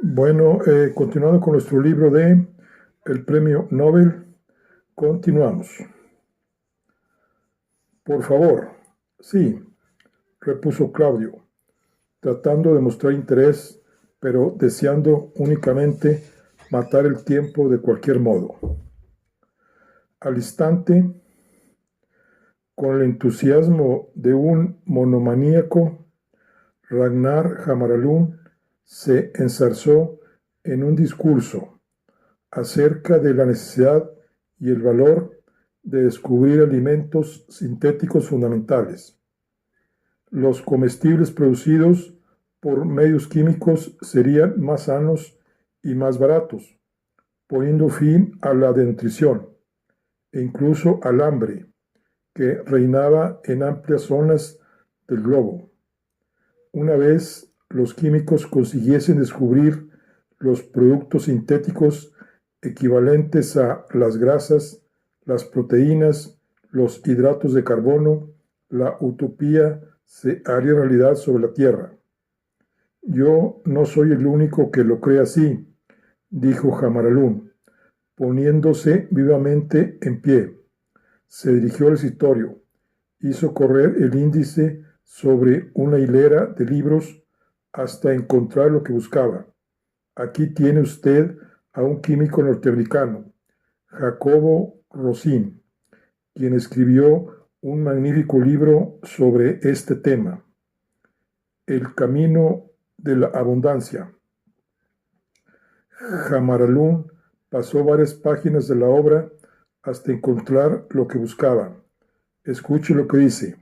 Bueno, continuando con nuestro libro de el Premio Nobel, continuamos. Por favor, sí, repuso Claudio, tratando de mostrar interés, pero deseando únicamente matar el tiempo de cualquier modo. Al instante, con el entusiasmo de un monomaníaco, Ragnar Hamaralund se enzarzó en un discurso acerca de la necesidad y el valor de descubrir alimentos sintéticos fundamentales. Los comestibles producidos por medios químicos serían más sanos y más baratos, poniendo fin a la desnutrición e incluso al hambre que reinaba en amplias zonas del globo. Una vez los químicos consiguiesen descubrir los productos sintéticos equivalentes a las grasas, las proteínas, los hidratos de carbono, la utopía se haría realidad sobre la Tierra. Yo no soy el único que lo cree así, dijo Hamaralund, poniéndose vivamente en pie. Se dirigió al escritorio, hizo correr el índice sobre una hilera de libros hasta encontrar lo que buscaba. Aquí tiene usted a un químico norteamericano, Jacobo Rosin, quien escribió un magnífico libro sobre este tema, El camino de la abundancia. Hamaralund pasó varias páginas de la obra hasta encontrar lo que buscaba. Escuche lo que dice.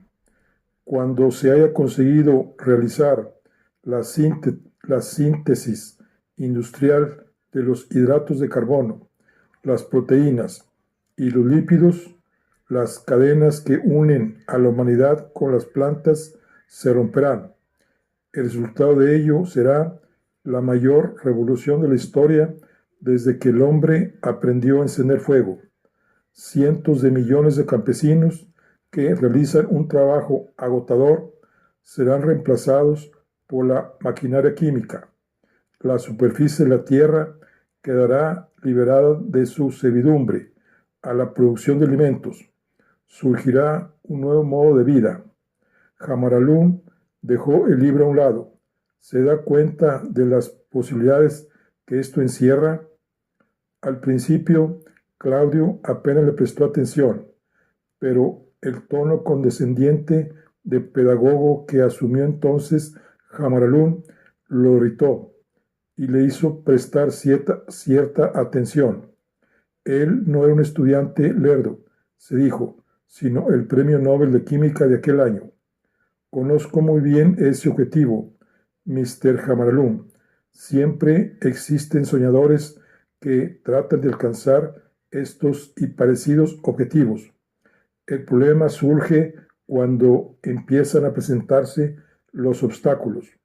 Cuando se haya conseguido realizar la síntesis industrial de los hidratos de carbono, las proteínas y los lípidos, las cadenas que unen a la humanidad con las plantas se romperán. El resultado de ello será la mayor revolución de la historia desde que el hombre aprendió a encender fuego. Cientos de millones de campesinos que realizan un trabajo agotador serán reemplazados por la maquinaria química. La superficie de la Tierra quedará liberada de su servidumbre a la producción de alimentos. Surgirá un nuevo modo de vida. Hamaralund dejó el libro a un lado. ¿Se da cuenta de las posibilidades que esto encierra? Al principio, Claudio apenas le prestó atención, pero el tono condescendiente de pedagogo que asumió entonces Hamaralund lo irritó y le hizo prestar cierta atención. Él no era un estudiante lerdo, se dijo, sino el premio Nobel de Química de aquel año. Conozco muy bien ese objetivo, Mr. Hamaralund. Siempre existen soñadores que tratan de alcanzar estos y parecidos objetivos. El problema surge cuando empiezan a presentarse los obstáculos,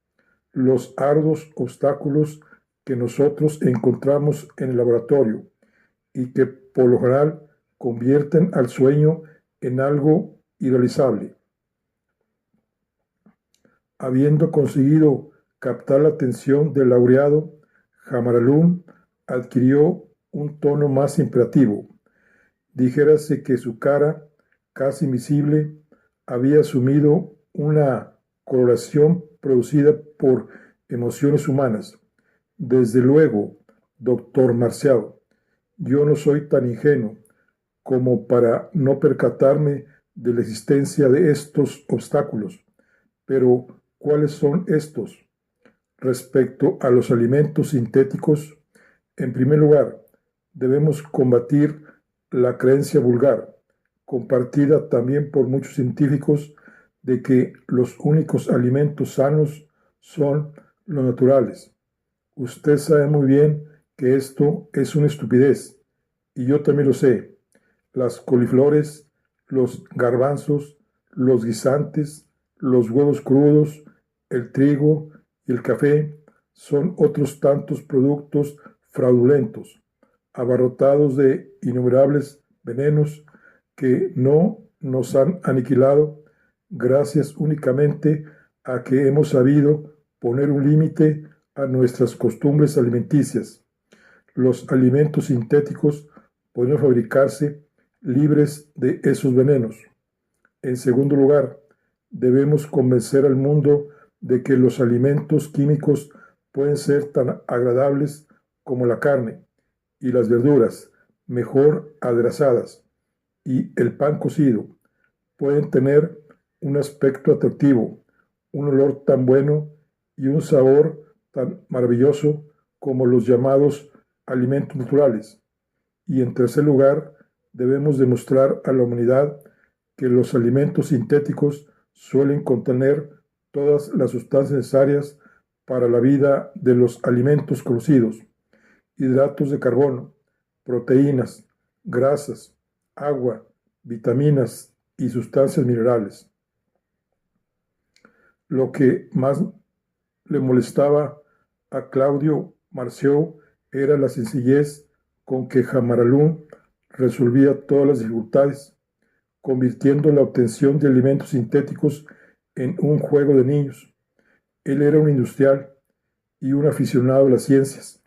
los arduos obstáculos que nosotros encontramos en el laboratorio y que por lo general convierten al sueño en algo irrealizable. Habiendo conseguido captar la atención del laureado, Hamaralund adquirió un tono más imperativo. Dijérase que su cara, casi invisible, había asumido una coloración producida por emociones humanas. Desde luego, doctor Marcial, yo no soy tan ingenuo como para no percatarme de la existencia de estos obstáculos. Pero, ¿cuáles son estos? Respecto a los alimentos sintéticos, en primer lugar, debemos combatir la creencia vulgar, compartida también por muchos científicos, de que los únicos alimentos sanos son los naturales. Usted sabe muy bien que esto es una estupidez, y yo también lo sé. Las coliflores, los garbanzos, los guisantes, los huevos crudos, el trigo y el café son otros tantos productos fraudulentos, abarrotados de innumerables venenos que no nos han aniquilado gracias únicamente a que hemos sabido poner un límite a nuestras costumbres alimenticias. Los alimentos sintéticos pueden fabricarse libres de esos venenos. En segundo lugar, debemos convencer al mundo de que los alimentos químicos pueden ser tan agradables como la carne y las verduras, mejor aderezadas, y el pan cocido. Pueden tener un aspecto atractivo, un olor tan bueno y un sabor tan maravilloso como los llamados alimentos naturales. Y en tercer lugar, debemos demostrar a la humanidad que los alimentos sintéticos suelen contener todas las sustancias necesarias para la vida de los alimentos conocidos: hidratos de carbono, proteínas, grasas, agua, vitaminas y sustancias minerales. Lo que más le molestaba a Claudio Marceau era la sencillez con que Jamaralún resolvía todas las dificultades, convirtiendo la obtención de alimentos sintéticos en un juego de niños. Él era un industrial y un aficionado a las ciencias,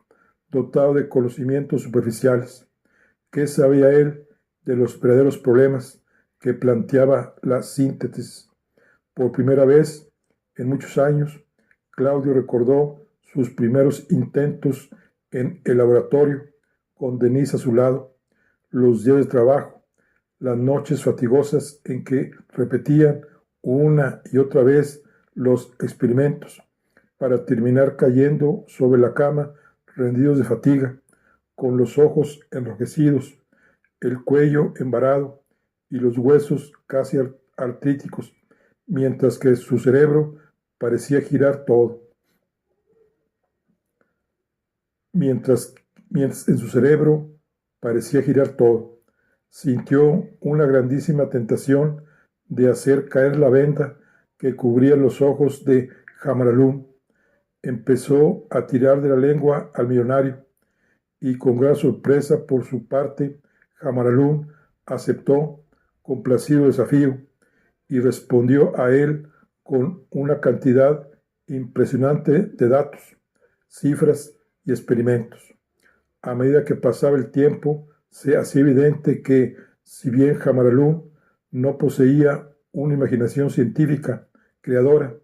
dotado de conocimientos superficiales. ¿Qué sabía él de los verdaderos problemas que planteaba la síntesis? Por primera vez en muchos años, Claudio recordó sus primeros intentos en el laboratorio, con Denise a su lado, los días de trabajo, las noches fatigosas en que repetían una y otra vez los experimentos, para terminar cayendo sobre la cama rendidos de fatiga, con los ojos enrojecidos, el cuello embarado y los huesos casi artríticos, mientras que su cerebro parecía girar todo. Mientras en su cerebro parecía girar todo, sintió una grandísima tentación de hacer caer la venda que cubría los ojos de Jamaralún. Empezó a tirar de la lengua al millonario, y con gran sorpresa por su parte, Jamaralún aceptó complacido el desafío y respondió a él con una cantidad impresionante de datos, cifras y experimentos. A medida que pasaba el tiempo, se hacía evidente que, si bien Jamaralún no poseía una imaginación científica creadora,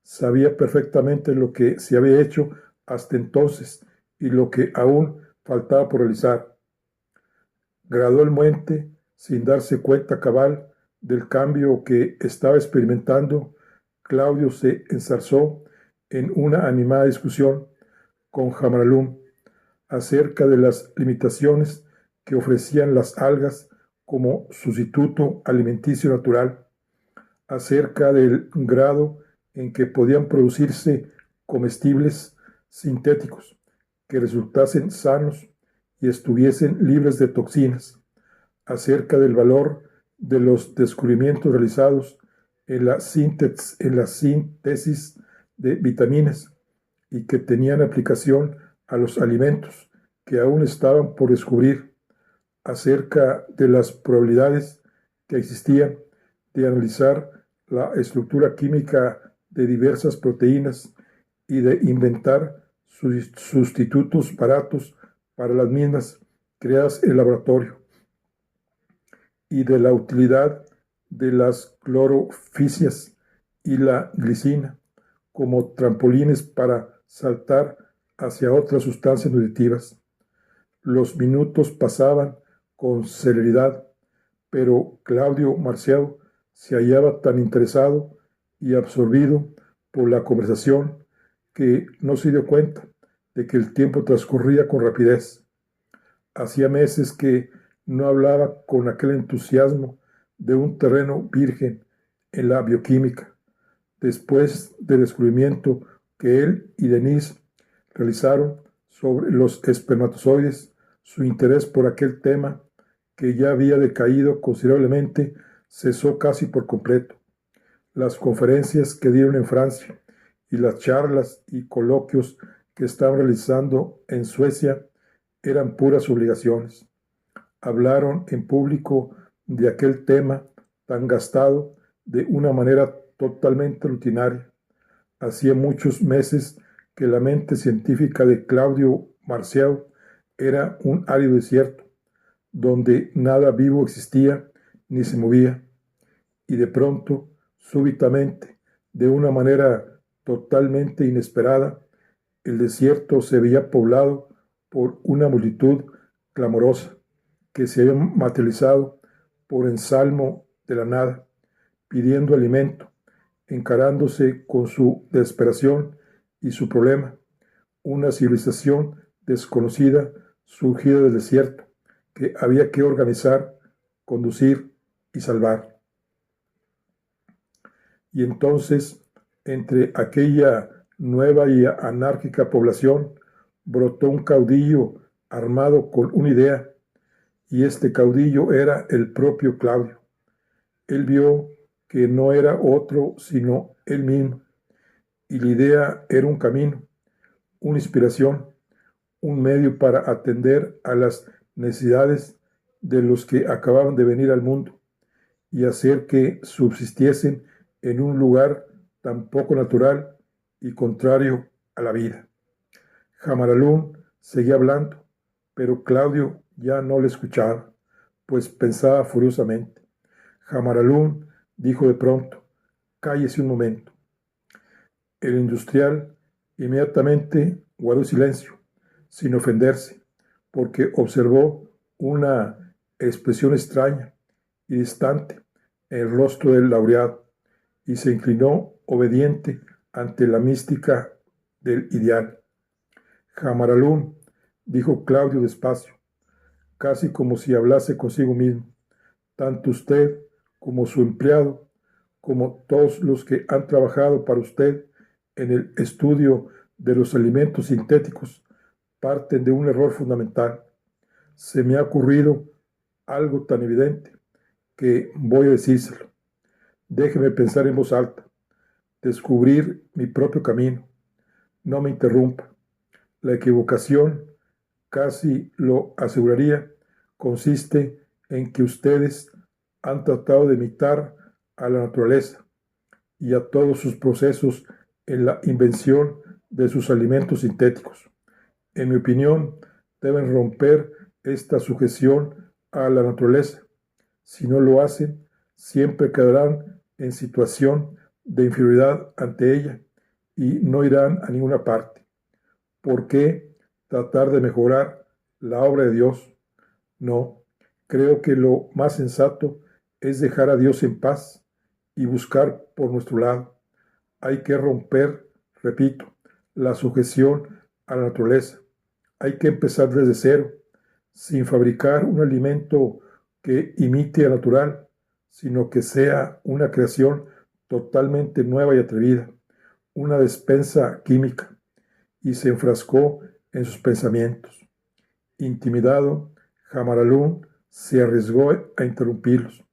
sabía perfectamente lo que se había hecho hasta entonces y lo que aún faltaba por realizar. Gradualmente, sin darse cuenta cabal del cambio que estaba experimentando, Claudio se enzarzó en una animada discusión con Jamaralún acerca de las limitaciones que ofrecían las algas como sustituto alimenticio natural, acerca del grado en que podían producirse comestibles sintéticos que resultasen sanos y estuviesen libres de toxinas, acerca del valor de los descubrimientos realizados en la síntesis de vitaminas y que tenían aplicación a los alimentos que aún estaban por descubrir, acerca de las probabilidades que existían de analizar la estructura química de diversas proteínas y de inventar sustitutos baratos para las mismas creadas en laboratorio, y de la utilidad de las clorofisias y la glicina como trampolines para saltar hacia otras sustancias nutritivas. Los minutos pasaban con celeridad, pero Claudio Marceau se hallaba tan interesado y absorbido por la conversación que no se dio cuenta de que el tiempo transcurría con rapidez. Hacía meses que no hablaba con aquel entusiasmo de un terreno virgen en la bioquímica. Después del descubrimiento que él y Denise realizaron sobre los espermatozoides, su interés por aquel tema, que ya había decaído considerablemente, cesó casi por completo. Las conferencias que dieron en Francia y las charlas y coloquios que estaban realizando en Suecia eran puras obligaciones. Hablaron en público de aquel tema tan gastado de una manera totalmente rutinaria. Hacía muchos meses que la mente científica de Claudio Marcial era un árido desierto, donde nada vivo existía ni se movía, y de pronto, súbitamente, de una manera totalmente inesperada, el desierto se veía poblado por una multitud clamorosa que se había materializado por ensalmo de la nada, pidiendo alimento, encarándose con su desesperación y su problema, una civilización desconocida surgida del desierto que había que organizar, conducir y salvar. Y entonces, entre aquella nueva y anárquica población, brotó un caudillo armado con una idea, y este caudillo era el propio Claudio. Él vio que no era otro sino él mismo, y la idea era un camino, una inspiración, un medio para atender a las necesidades de los que acababan de venir al mundo y hacer que subsistiesen en un lugar tan poco natural y contrario a la vida. Jamaralún seguía hablando, pero Claudio ya no le escuchaba, pues pensaba furiosamente. Jamaralún dijo de pronto: cállese un momento. El industrial inmediatamente guardó silencio, sin ofenderse, porque observó una expresión extraña y distante en el rostro del laureado, y se inclinó obediente ante la mística del ideal. Jamaralún, dijo Claudio despacio, casi como si hablase consigo mismo, tanto usted como su empleado, como todos los que han trabajado para usted en el estudio de los alimentos sintéticos, parten de un error fundamental. Se me ha ocurrido algo tan evidente que voy a decírselo. Déjeme pensar en voz alta, descubrir mi propio camino. No me interrumpa. La equivocación, casi lo aseguraría, consiste en que ustedes han tratado de imitar a la naturaleza y a todos sus procesos en la invención de sus alimentos sintéticos. En mi opinión, deben romper esta sujeción a la naturaleza. Si no lo hacen, siempre quedarán en situación de inferioridad ante ella y no irán a ninguna parte. ¿Por qué tratar de mejorar la obra de Dios? No, creo que lo más sensato es dejar a Dios en paz y buscar por nuestro lado. Hay que romper, repito, la sujeción a la naturaleza. Hay que empezar desde cero, sin fabricar un alimento que imite al natural, sino que sea una creación totalmente nueva y atrevida, una despensa química, y se enfrascó en sus pensamientos. Intimidado, Jamaralún se arriesgó a interrumpirlos.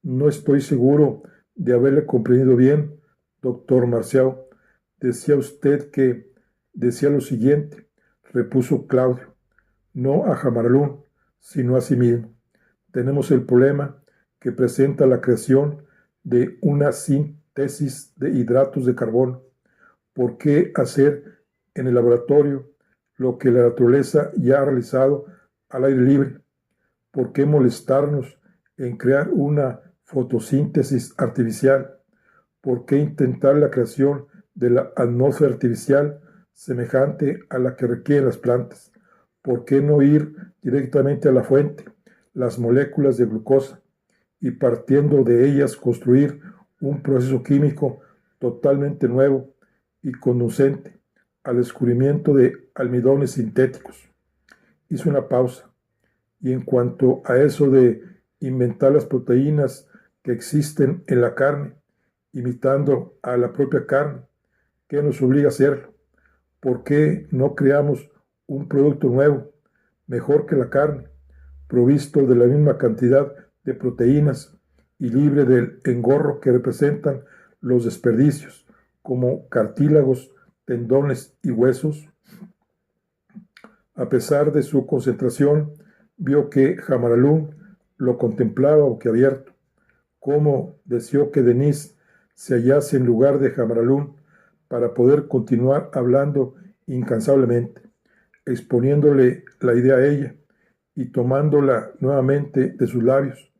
No estoy seguro de haberle comprendido bien, doctor Marcial. Decía usted que decía lo siguiente, repuso Claudio, no a Jamaralún, sino a sí mismo. Tenemos el problema que presenta la creación de una síntesis de hidratos de carbono. ¿Por qué hacer en el laboratorio lo que la naturaleza ya ha realizado al aire libre? ¿Por qué molestarnos en crear una fotosíntesis artificial? ¿Por qué intentar la creación de la atmósfera artificial semejante a la que requieren las plantas? ¿Por qué no ir directamente a la fuente, las moléculas de glucosa, y partiendo de ellas construir un proceso químico totalmente nuevo y conducente al descubrimiento de almidones sintéticos? Hizo una pausa, y en cuanto a eso de inventar las proteínas que existen en la carne, imitando a la propia carne, ¿qué nos obliga a hacerlo? ¿Por qué no creamos un producto nuevo, mejor que la carne, provisto de la misma cantidad de proteínas y libre del engorro que representan los desperdicios, como cartílagos, tendones y huesos? A pesar de su concentración, vio que Jamaralún lo contemplaba boquiabierto. Cómo deseó que Denise se hallase en lugar de Jamaralún para poder continuar hablando incansablemente, exponiéndole la idea a ella y tomándola nuevamente de sus labios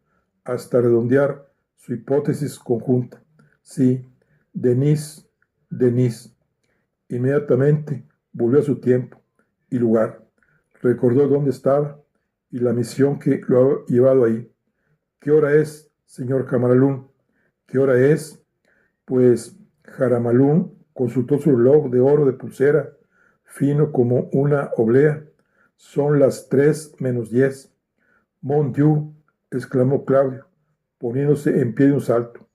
hasta redondear su hipótesis conjunta. Sí, Denise, Denise. Inmediatamente volvió a su tiempo y lugar, recordó dónde estaba y la misión que lo ha llevado ahí. ¿Qué hora es, señor Camaralún? ¿Qué hora es? Pues Jaramalún consultó su reloj de oro de pulsera, fino como una oblea. Son las 3:10. Mon Dieu, exclamó Claudio, poniéndose en pie de un salto.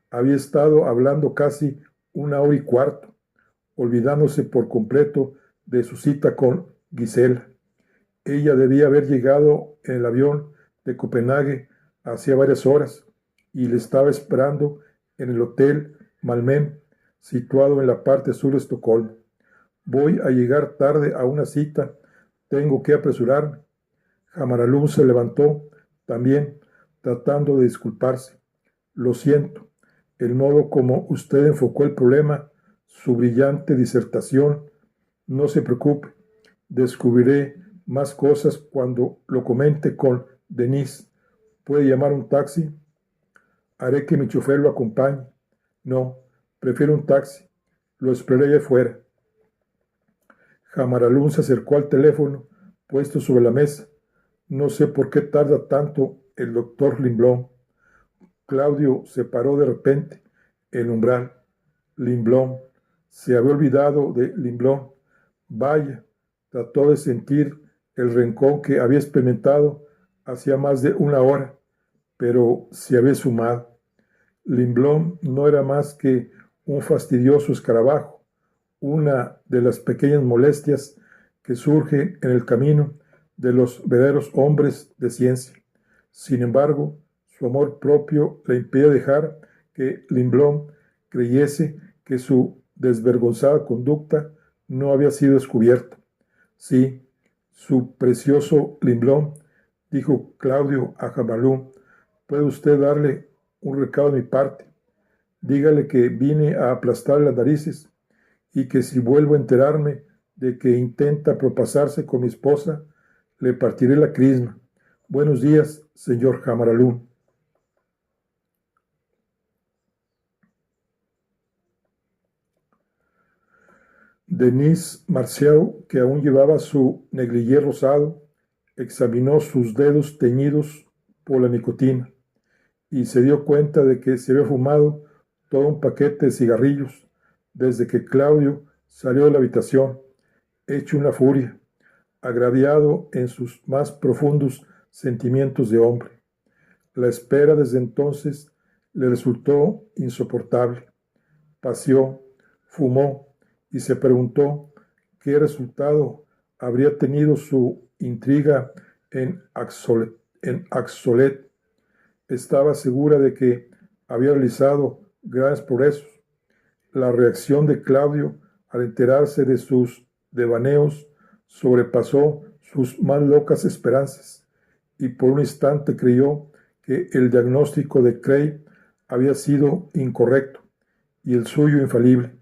Había estado hablando casi 1 hora y cuarto, olvidándose por completo de su cita con Gisela. Ella debía haber llegado en el avión de Copenhague hacía varias horas y le estaba esperando en el Hotel Malmen, situado en la parte sur de Estocolmo. Voy a llegar tarde a una cita, tengo que apresurarme. Camaralún se levantó también, tratando de disculparse. Lo siento, el modo como usted enfocó el problema, su brillante disertación. No se preocupe, descubriré más cosas cuando lo comente con Denise. ¿Puede llamar un taxi? Haré que mi chofer lo acompañe. No, prefiero un taxi. Lo esperaré allá afuera. Camaralún se acercó al teléfono puesto sobre la mesa. No sé por qué tarda tanto el doctor Limblom. Claudio se paró de repente en el umbral. Limblom. Se había olvidado de Limblom. Vaya, trató de sentir el rencor que había experimentado hacía más de 1 hora, pero se había sumado. Limblom no era más que un fastidioso escarabajo, una de las pequeñas molestias que surge en el camino de los verdaderos hombres de ciencia. Sin embargo, su amor propio le impedía dejar que Limblom creyese que su desvergonzada conducta no había sido descubierta. Sí, su precioso Limblom, dijo Claudio a Jamalú, puede usted darle un recado de mi parte. Dígale que vine a aplastar las narices y que si vuelvo a enterarme de que intenta propasarse con mi esposa, le partiré la crisma. Buenos días, señor Camaralún. Denise Marceau, que aún llevaba su negligé rosado, examinó sus dedos teñidos por la nicotina y se dio cuenta de que se había fumado todo un paquete de cigarrillos desde que Claudio salió de la habitación, hecho una furia, agraviado en sus más profundos sentimientos de hombre. La espera desde entonces le resultó insoportable. Paseó, fumó y se preguntó qué resultado habría tenido su intriga en Axolet. Estaba segura de que había realizado grandes progresos. La reacción de Claudio al enterarse de sus devaneos sobrepasó sus más locas esperanzas y por un instante creyó que el diagnóstico de Cray había sido incorrecto y el suyo infalible.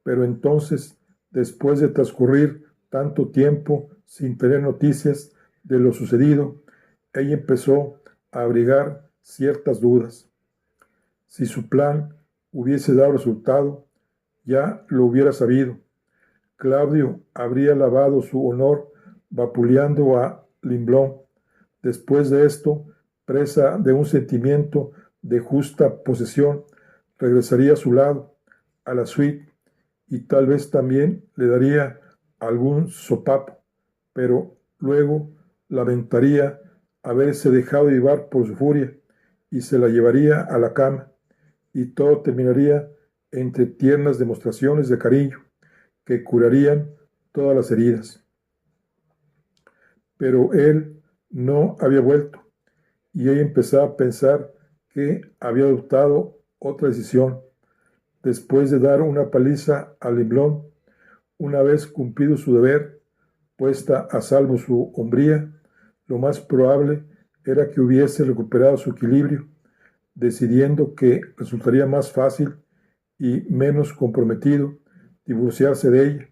Pero entonces, después de transcurrir tanto tiempo sin tener noticias de lo sucedido, ella empezó a abrigar ciertas dudas. Si su plan hubiese dado resultado, ya lo hubiera sabido. Claudio habría lavado su honor vapuleando a Limblom. Después de esto, presa de un sentimiento de justa posesión, regresaría a su lado, a la suite, y tal vez también le daría algún sopapo, pero luego lamentaría haberse dejado llevar por su furia y se la llevaría a la cama, y todo terminaría entre tiernas demostraciones de cariño que curarían todas las heridas. Pero él no había vuelto, y ella empezaba a pensar que había adoptado otra decisión. Después de dar una paliza a Limblom, una vez cumplido su deber, puesta a salvo su hombría, lo más probable era que hubiese recuperado su equilibrio, decidiendo que resultaría más fácil y menos comprometido divorciarse de ella,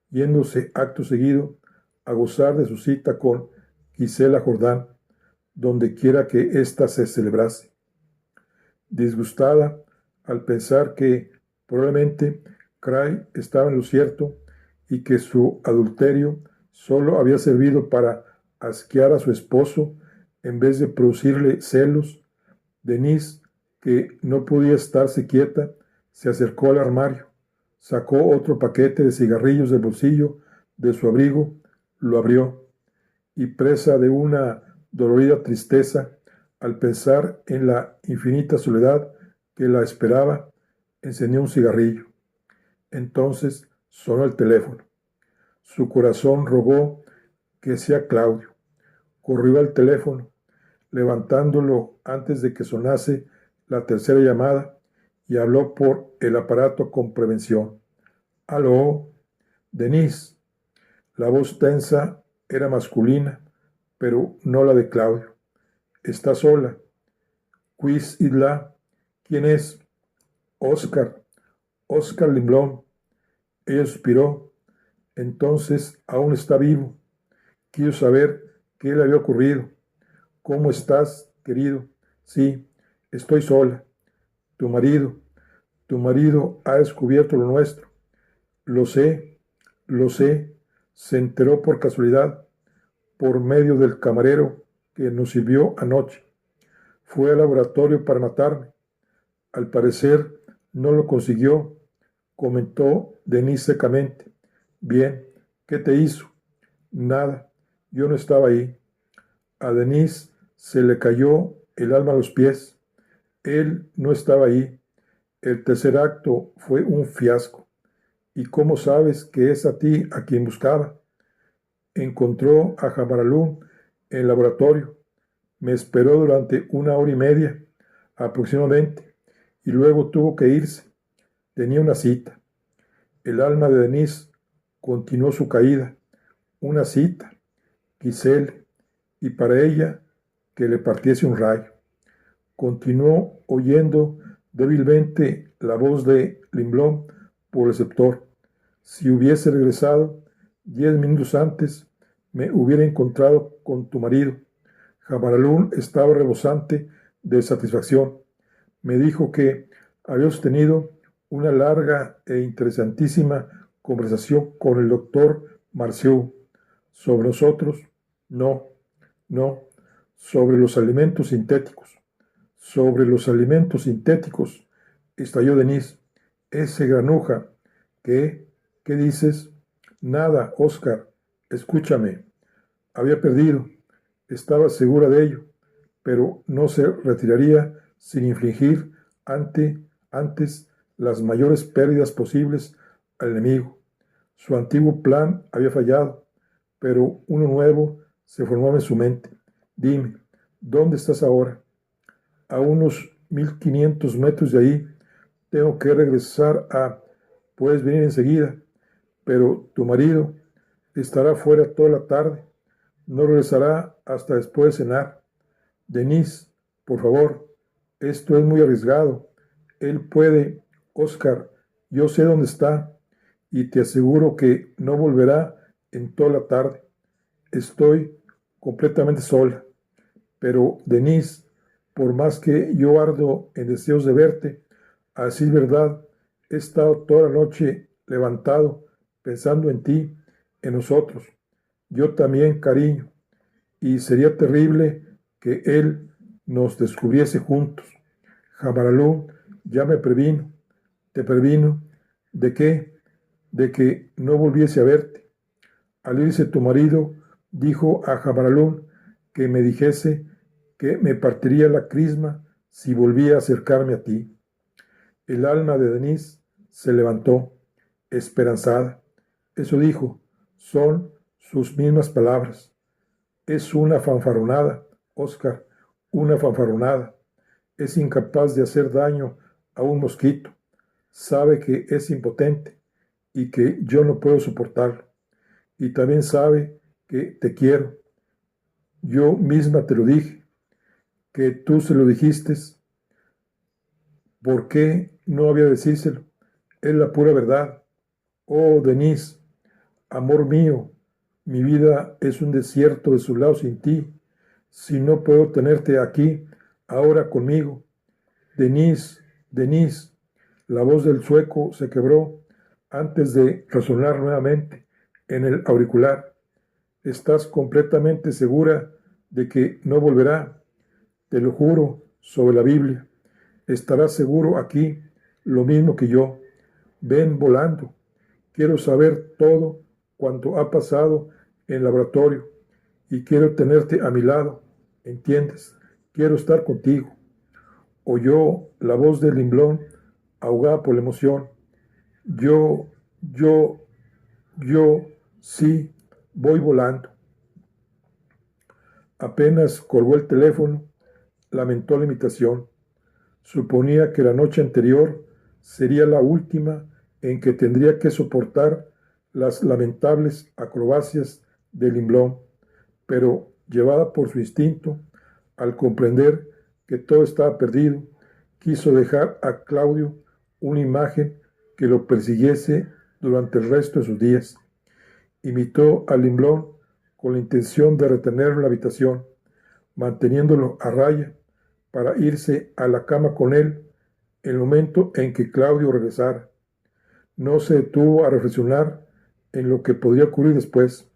yéndose acto seguido a gozar de su cita con Gisela Jordán, donde quiera que ésta se celebrase. Disgustada al pensar que probablemente Cray estaba en lo cierto y que su adulterio solo había servido para asquear a su esposo en vez de producirle celos, Denise, que no podía estarse quieta, se acercó al armario, sacó otro paquete de cigarrillos del bolsillo de su abrigo, lo abrió y, presa de una dolorida tristeza al pensar en la infinita soledad que la esperaba, encendió un cigarrillo. Entonces sonó el teléfono. Su corazón rogó que sea Claudio. Corrió al teléfono, levantándolo antes de que sonase la tercera llamada, y habló por el aparato con prevención. «Aló, Denise». La voz tensa era masculina, pero no la de Claudio. «¿Está sola?» «Quiz Isla». «¿Quién es?» «Oscar. Oscar Limblom». Ella suspiró. «Entonces aún está vivo. Quiero saber qué le había ocurrido». «¿Cómo estás, querido?» «Sí, estoy sola». «Tu marido ha descubierto lo nuestro». Lo sé, lo sé. Se enteró por casualidad, por medio del camarero que nos sirvió anoche. Fue al laboratorio para matarme. Al parecer no lo consiguió», comentó Denise secamente. «Bien, ¿qué te hizo?» «Nada, yo no estaba ahí». A Denise se le cayó el alma a los pies. Él no estaba ahí. El tercer acto fue un fiasco. «¿Y cómo sabes que es a ti a quien buscaba?» «Encontró a Jamaralú en el laboratorio. Me esperó durante 1 hora y media aproximadamente y luego tuvo que irse. Tenía una cita». El alma de Denise continuó su caída. Una cita, Giselle, y para ella que le partiese un rayo. Continuó oyendo débilmente la voz de Limblom por el receptor. «Si hubiese regresado 10 minutos antes, me hubiera encontrado con tu marido». Jamaralún estaba rebosante de satisfacción. Me dijo que habíamos tenido una larga e interesantísima conversación con el doctor Marceau. ¿Sobre nosotros? No, no, sobre los alimentos sintéticos. «Sobre los alimentos sintéticos», estalló Denise. «Ese granuja». «¿Qué? ¿Qué dices?» «Nada, Oscar. Escúchame. Había perdido. Estaba segura de ello, pero no se retiraría sin infligir antes las mayores pérdidas posibles al enemigo. Su antiguo plan había fallado, pero uno nuevo se formaba en su mente. Dime, ¿dónde estás ahora?» «A unos 1500 metros de ahí. Tengo que regresar a... Puedes venir enseguida, pero tu marido estará fuera toda la tarde. No regresará hasta después de cenar. Denise, por favor, esto es muy arriesgado. Él puede... Oscar, yo sé dónde está y te aseguro que no volverá en toda la tarde. Estoy completamente sola. Pero, Denise, por más que yo ardo en deseos de verte, a decir verdad, he estado toda la noche levantado pensando en ti, en nosotros. Yo también, cariño, y sería terrible que él nos descubriese juntos. Jamaralú ya me previno, te previno. ¿De qué? De que no volviese a verte. Al irse tu marido, dijo a Jamaralú que me dijese que me partiría la crisma si volvía a acercarme a ti. El alma de Denise se levantó, esperanzada. Eso dijo, son sus mismas palabras. Es una fanfarronada, Oscar, una fanfarronada. Es incapaz de hacer daño a un mosquito. Sabe que es impotente y que yo no puedo soportarlo. Y también sabe que te quiero. Yo misma te lo dije, que tú se lo dijiste. ¿Por qué no había de decírselo? Es la pura verdad. Oh, Denise, amor mío, mi vida es un desierto de su lado sin ti. Si no puedo tenerte aquí, ahora conmigo. Denise, Denise, la voz del sueco se quebró antes de resonar nuevamente en el auricular. ¿Estás completamente segura de que no volverá? Te lo juro sobre la Biblia. Estarás seguro aquí, lo mismo que yo. Ven volando. Quiero saber todo cuanto ha pasado en el laboratorio y quiero tenerte a mi lado. ¿Entiendes? Quiero estar contigo. Oyó la voz de Limblón, ahogada por la emoción. Yo, yo, yo, sí, voy volando. Apenas colgó el teléfono, lamentó la imitación. Suponía que la noche anterior sería la última en que tendría que soportar las lamentables acrobacias de Limblón, pero llevada por su instinto, al comprender que todo estaba perdido, quiso dejar a Claudio una imagen que lo persiguiese durante el resto de sus días. Imitó a Limblón con la intención de retenerlo en la habitación, manteniéndolo a raya para irse a la cama con él el momento en que Claudio regresara. No se detuvo a reflexionar en lo que podría ocurrir después.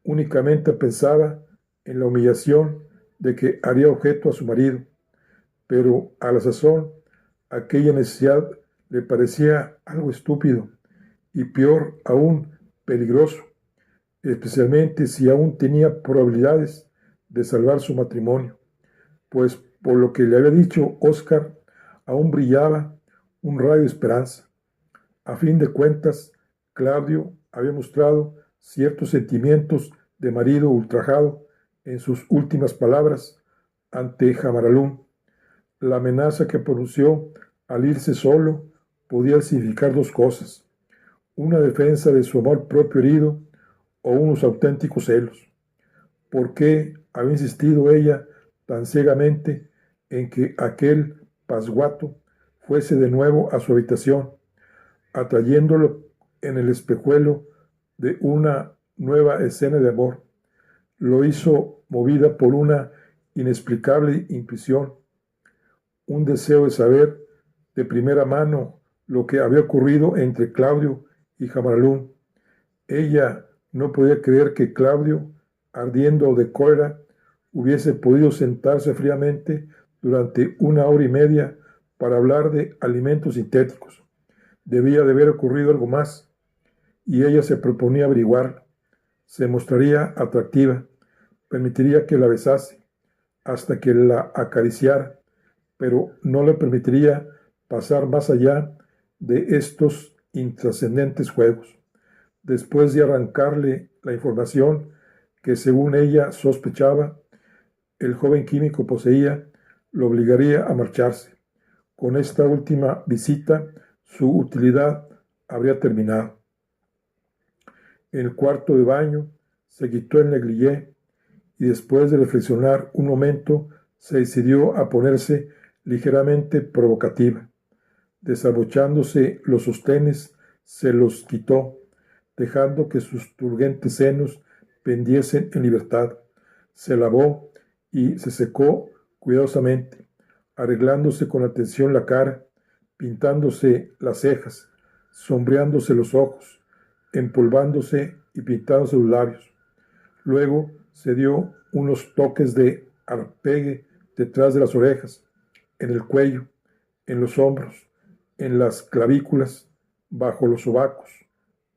Únicamente pensaba en la humillación de que haría objeto a su marido, pero a la sazón aquella necesidad le parecía algo estúpido y peor aún peligroso, especialmente si aún tenía probabilidades de salvar su matrimonio, pues por lo que le había dicho Oscar, aún brillaba un rayo de esperanza. A fin de cuentas, Claudio había mostrado ciertos sentimientos de marido ultrajado en sus últimas palabras ante Jamaralún. La amenaza que pronunció al irse solo podía significar dos cosas: una defensa de su amor propio herido o unos auténticos celos. ¿Por qué había insistido ella tan ciegamente en que aquel pasguato fuese de nuevo a su habitación, atrayéndolo en el espejuelo de una nueva escena de amor? Lo hizo movida por una inexplicable intuición, un deseo de saber de primera mano lo que había ocurrido entre Claudio y Jamaralún. Ella no podía creer que Claudio, ardiendo de cólera, hubiese podido sentarse fríamente durante una hora y media para hablar de alimentos sintéticos. Debía de haber ocurrido algo más, y ella se proponía averiguarlo. Se mostraría atractiva, permitiría que la besase, hasta que la acariciara, pero no le permitiría pasar más allá de estos intrascendentes juegos. Después de arrancarle la información que según ella sospechaba el joven químico poseía, lo obligaría a marcharse. Con esta última visita, su utilidad habría terminado. En el cuarto de baño se quitó el negligé y después de reflexionar un momento se decidió a ponerse ligeramente provocativa. Desabrochándose los sostenes, se los quitó, dejando que sus turgentes senos pendiesen en libertad. Se lavó y se secó cuidadosamente, arreglándose con atención la cara, pintándose las cejas, sombreándose los ojos, empolvándose y pintándose los labios. Luego se dio unos toques de arpegue detrás de las orejas, en el cuello, en los hombros, en las clavículas, bajo los sobacos,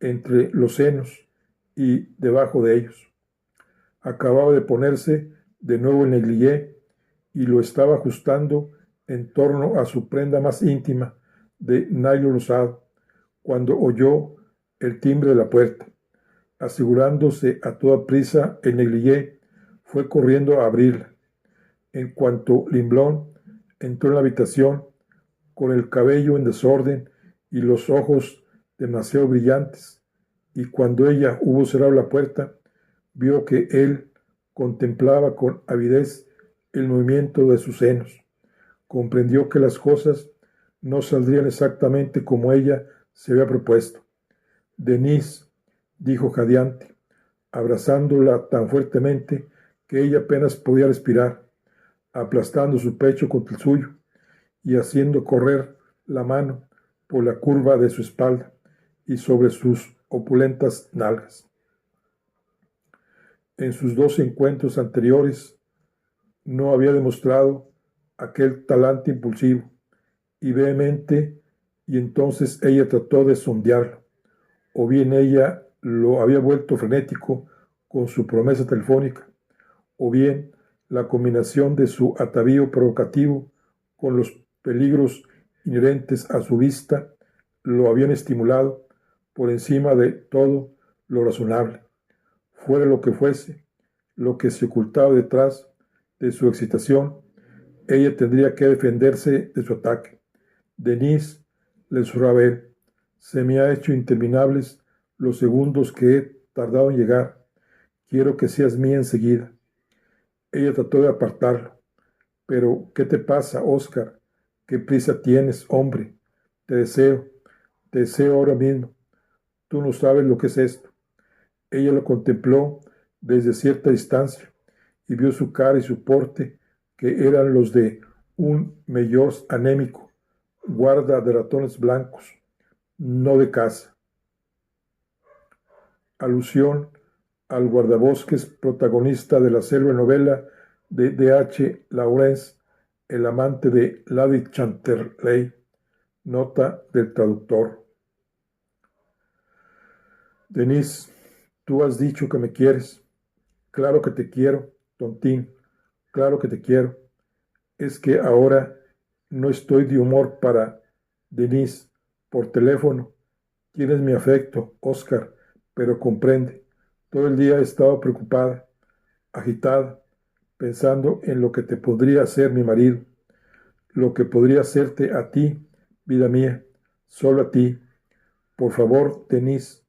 entre los senos y debajo de ellos. Acababa de ponerse de nuevo el negligé y lo estaba ajustando en torno a su prenda más íntima de nylon rosado, cuando oyó el timbre de la puerta. Asegurándose a toda prisa el negligé, fue corriendo a abrirla. En cuanto Limblón entró en la habitación, con el cabello en desorden y los ojos demasiado brillantes, y cuando ella hubo cerrado la puerta, vio que él contemplaba con avidez el movimiento de sus senos. Comprendió que las cosas no saldrían exactamente como ella se había propuesto. Denise, dijo jadeante, abrazándola tan fuertemente que ella apenas podía respirar, aplastando su pecho contra el suyo y haciendo correr la mano por la curva de su espalda y sobre sus opulentas nalgas. En sus dos encuentros anteriores no había demostrado aquel talante impulsivo y vehemente, y entonces ella trató de sondearlo, o bien ella lo había vuelto frenético con su promesa telefónica, o bien la combinación de su atavío provocativo con los peligros inherentes a su vista lo habían estimulado por encima de todo lo razonable. Fuera lo que fuese, lo que se ocultaba detrás de su excitación, ella tendría que defenderse de su ataque. Denise, le susurraba él, se me ha hecho interminables los segundos que he tardado en llegar. Quiero que seas mía enseguida. Ella trató de apartarlo. Pero, ¿qué te pasa, Oscar? ¿Qué prisa tienes, hombre? Te deseo ahora mismo. Tú no sabes lo que es esto. Ella lo contempló desde cierta distancia y vio su cara y su porte, que eran los de un mayor anémico, guarda de ratones blancos, no de caza. Alusión al guardabosques protagonista de la célebre novela de D.H. Lawrence, El amante de Lady Chatterley, nota del traductor. Denise, tú has dicho que me quieres. Claro que te quiero, tontín, claro que te quiero. Es que ahora no estoy de humor para Denise por teléfono. Tienes mi afecto, Oscar, pero comprende. Todo el día he estado preocupada, agitada, pensando en lo que te podría hacer mi marido, lo que podría hacerte a ti, vida mía, solo a ti. Por favor, Denise,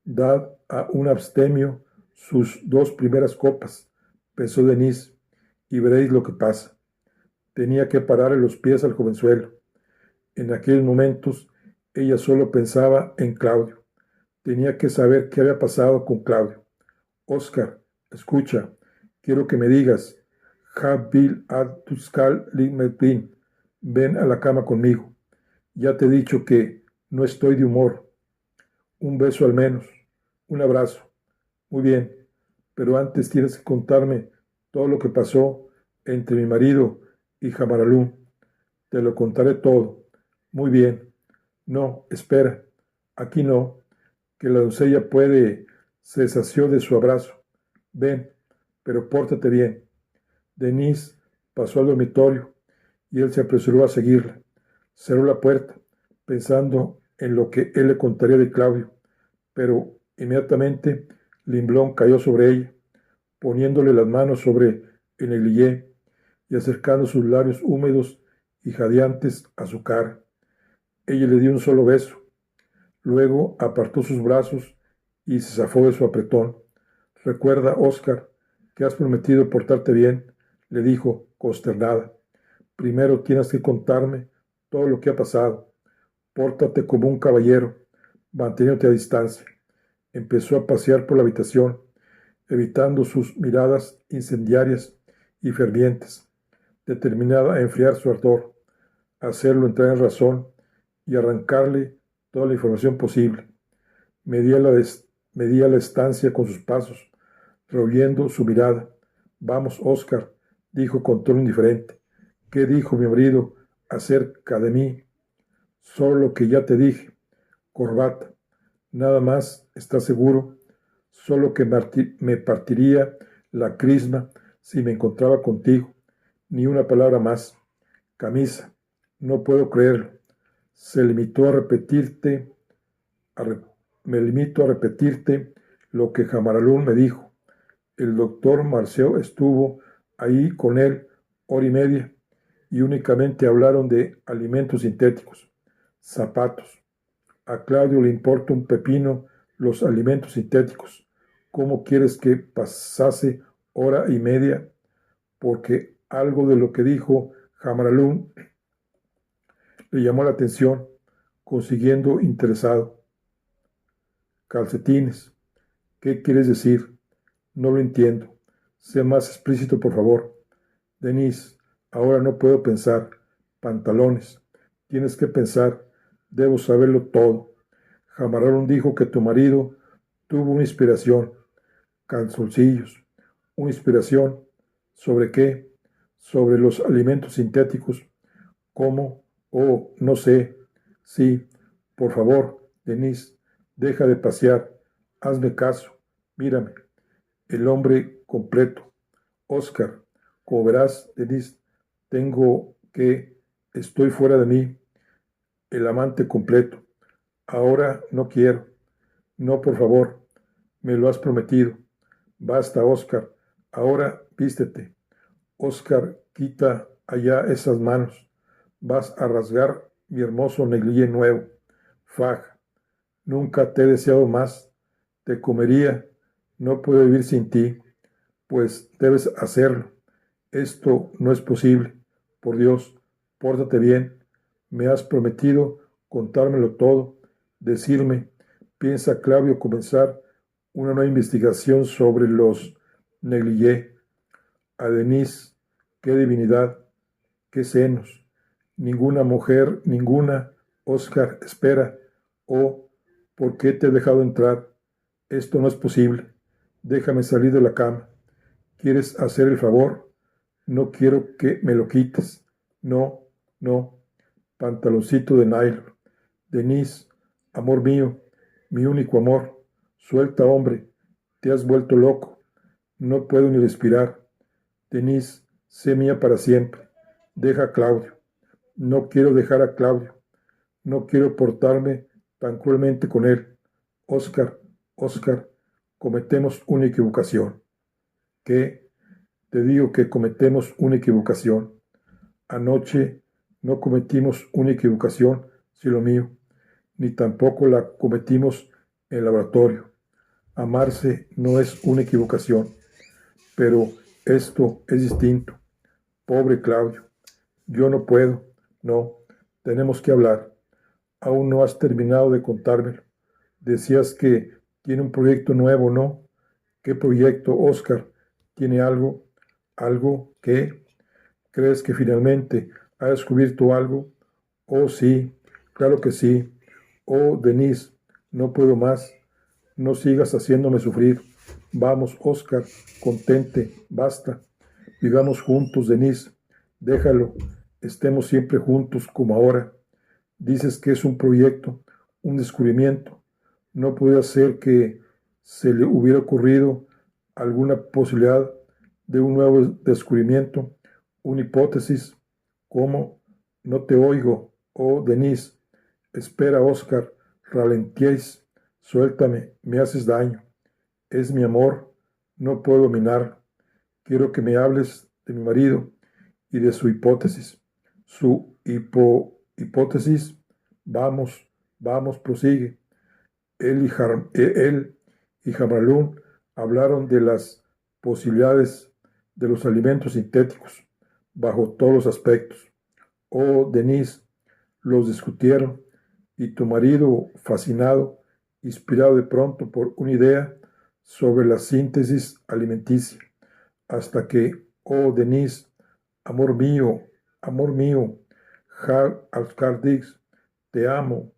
dad a un abstemio sus dos primeras copas, pensó Denise, y veréis lo que pasa. Tenía que pararle los pies al jovenzuelo. En aquellos momentos ella solo pensaba en Claudio. Tenía que saber qué había pasado con Claudio. Oscar, escucha, quiero que me digas, Bill Tuskal Limepin, ven a la cama conmigo. Ya te he dicho que no estoy de humor. Un beso al menos, un abrazo. Muy bien, pero antes tienes que contarme todo lo que pasó entre mi marido y Jamaralú. Te lo contaré todo. Muy bien. No, espera. Aquí no, que la doncella se sació de su abrazo. Ven, pero pórtate bien. Denise pasó al dormitorio y él se apresuró a seguirla. Cerró la puerta, pensando en lo que él le contaría de Claudio, pero inmediatamente Limblón cayó sobre ella, poniéndole las manos sobre el negligé y acercando sus labios húmedos y jadeantes a su cara. Ella le dio un solo beso. Luego apartó sus brazos y se zafó de su apretón. Recuerda, Oscar, que has prometido portarte bien, le dijo, consternada. Primero tienes que contarme todo lo que ha pasado. Pórtate como un caballero, manteniéndote a distancia. Empezó a pasear por la habitación, evitando sus miradas incendiarias y fervientes, determinada a enfriar su ardor, a hacerlo entrar en razón y arrancarle toda la información posible. Medía la estancia con sus pasos, rehuyiendo su mirada. Vamos, Oscar, dijo con tono indiferente. ¿Qué dijo mi marido acerca de mí? Solo lo que ya te dije. Corbata. Nada más, ¿estás seguro? Solo que me partiría la crisma si me encontraba contigo. Ni una palabra más. Camisa. No puedo creerlo. Se limitó a repetirte, a re- me limito a repetirte lo que Jamaralún me dijo. El doctor Marceau estuvo ahí con él hora y media y únicamente hablaron de alimentos sintéticos, zapatos. A Claudio le importa un pepino los alimentos sintéticos. ¿Cómo quieres que pasase hora y media? Porque algo de lo que dijo Jamaralún le llamó la atención, consiguiendo interesado. Calcetines. ¿Qué quieres decir? No lo entiendo. Sé más explícito, por favor. Denise, ahora no puedo pensar. Pantalones. Tienes que pensar. Debo saberlo todo. Jamarón dijo que tu marido tuvo una inspiración. Calzoncillos. Una inspiración. ¿Sobre qué? Sobre los alimentos sintéticos. ¿Cómo? Oh, no sé. Sí, por favor, Denise, deja de pasear. Hazme caso. Mírame. El hombre completo. Oscar, como verás, Denise, estoy fuera de mí. El amante completo. Ahora no quiero. No, por favor. Me lo has prometido. Basta, Oscar. Ahora vístete. Oscar, quita allá esas manos. Vas a rasgar mi hermoso negligé nuevo. Fag, nunca te he deseado más. Te comería. No puedo vivir sin ti. Pues debes hacerlo. Esto no es posible. Por Dios, pórtate bien. Me has prometido contármelo todo. Decirme, piensa Claudio comenzar una nueva investigación sobre los negligé. A Denise, qué divinidad, qué senos. Ninguna mujer, ninguna. Oscar, espera. Oh, ¿por qué te he dejado entrar? Esto no es posible. Déjame salir de la cama. ¿Quieres hacer el favor? No quiero que me lo quites. No, no. Pantaloncito de nylon. Denise, amor mío, mi único amor. Suelta, hombre. Te has vuelto loco. No puedo ni respirar. Denise, sé mía para siempre. Deja a Claudio. No quiero dejar a Claudio. No quiero portarme tan cruelmente con él. Oscar, Oscar, cometemos una equivocación. ¿Qué? Te digo que cometemos una equivocación. Anoche no cometimos una equivocación, cielo mío, ni tampoco la cometimos en el laboratorio. Amarse no es una equivocación, pero esto es distinto. Pobre Claudio, yo no puedo, no, tenemos que hablar. Aún no has terminado de contármelo. Decías que tiene un proyecto nuevo, ¿no? ¿Qué proyecto, Oscar? ¿Tiene algo? ¿Algo que? ¿Crees que finalmente ha descubierto algo? Oh, sí, claro que sí. Oh, Denise, no puedo más. No sigas haciéndome sufrir. Vamos, Oscar, contente, basta. Vivamos juntos, Denise. Déjalo. Estemos siempre juntos como ahora. Dices que es un proyecto, un descubrimiento. No puede ser que se le hubiera ocurrido alguna posibilidad de un nuevo descubrimiento, una hipótesis. ¿Cómo? No te oigo. Oh, Denise. Espera, Oscar. Ralentéis. Suéltame. Me haces daño. Es mi amor. No puedo dominarlo. Quiero que me hables de mi marido y de su hipótesis. Su hipótesis. Vamos, vamos, prosigue. Él y Jamalún hablaron de las posibilidades de los alimentos sintéticos bajo todos los aspectos. Oh, Denise, los discutieron y tu marido, fascinado, inspirado de pronto por una idea sobre la síntesis alimenticia, hasta que, oh, Denise, amor mío, Oscar Dix, te amo,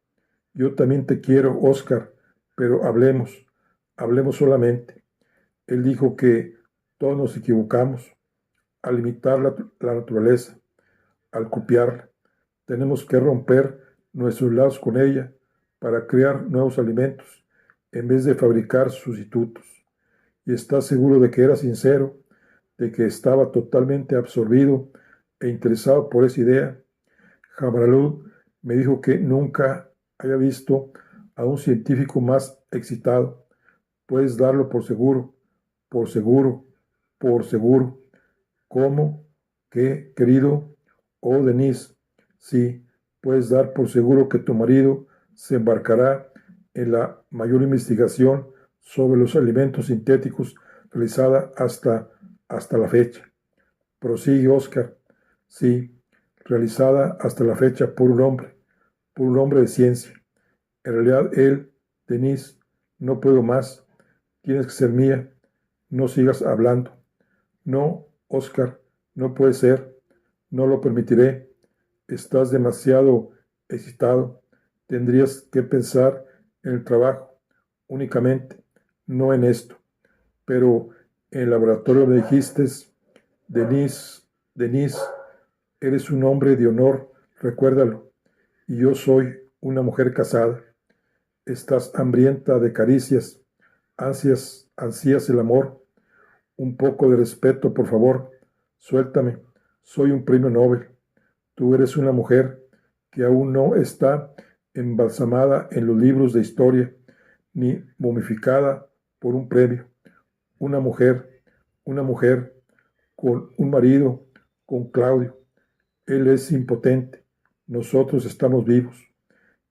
yo también te quiero, Oscar, pero hablemos solamente. Él dijo que todos nos equivocamos al limitar la naturaleza, al copiarla. Tenemos que romper nuestros lazos con ella para crear nuevos alimentos en vez de fabricar sustitutos. Y está seguro de que era sincero, de que estaba totalmente absorbido e interesado por esa idea. Jabralud me dijo que nunca haya visto a un científico más excitado. Puedes darlo por seguro, por seguro, por seguro. ¿Cómo? ¿Qué, querido? Oh, Denise, sí, puedes dar por seguro que tu marido se embarcará en la mayor investigación sobre los alimentos sintéticos realizada hasta la fecha. Prosigue Oscar. Sí, realizada hasta la fecha por un hombre de ciencia. En realidad él, Denise, No puedo más. Tienes que ser mía. No sigas hablando. No, Oscar, no puede ser. No lo permitiré. Estás demasiado excitado. Tendrías que pensar en el trabajo únicamente, no en esto. Pero en el laboratorio me dijiste, Denise, Denise, eres un hombre de honor, recuérdalo. Y yo soy una mujer casada. Estás hambrienta de caricias, ansías el amor. Un poco de respeto, por favor. Suéltame. Soy un premio Nobel. Tú eres una mujer que aún no está embalsamada en los libros de historia, ni momificada por un premio. Una una mujer con un marido, con Claudio. Él es impotente. Nosotros estamos vivos.